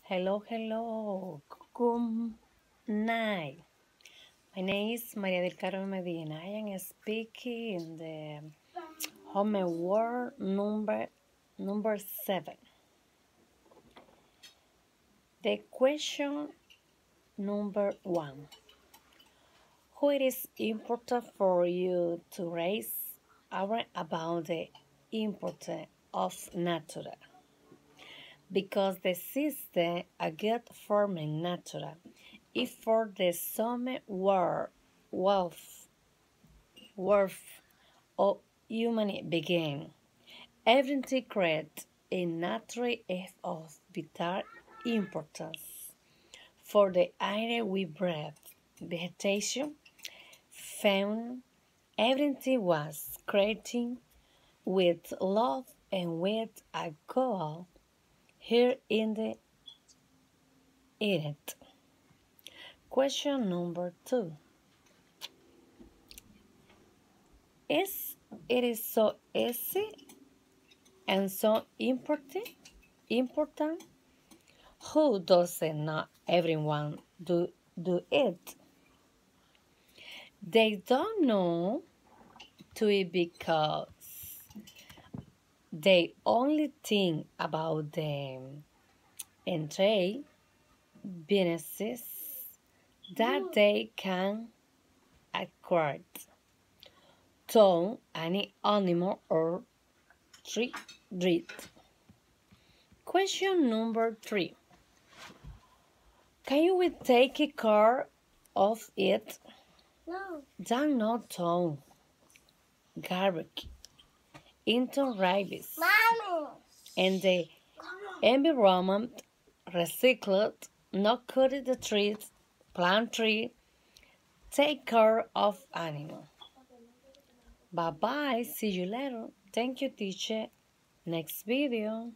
Hello, good night. My name is Maria del Carmen Medina. I am speaking in the homework number 7. The question number 1. Who it is important for you to raise awareness about the importance of nature? Because the system a good forming nature if for the some worth of human being. Everything created in nature is of vital importance for the air we breathe, vegetation, fauna. Everything was created with love and with a goal here in the earth. Question number 2. Is it so easy and so important? Who doesn't not everyone do it? They don't know to it because they only think about them and trade businesses that they can acquire. To any animal or treat. Question number 3. Can you take care of it? No. Don't not throw garbage into rabies Mommy. and the environment recycled, not cut the trees, plant tree, take care of animal. Bye bye, see you later. Thank you, teacher. Next video.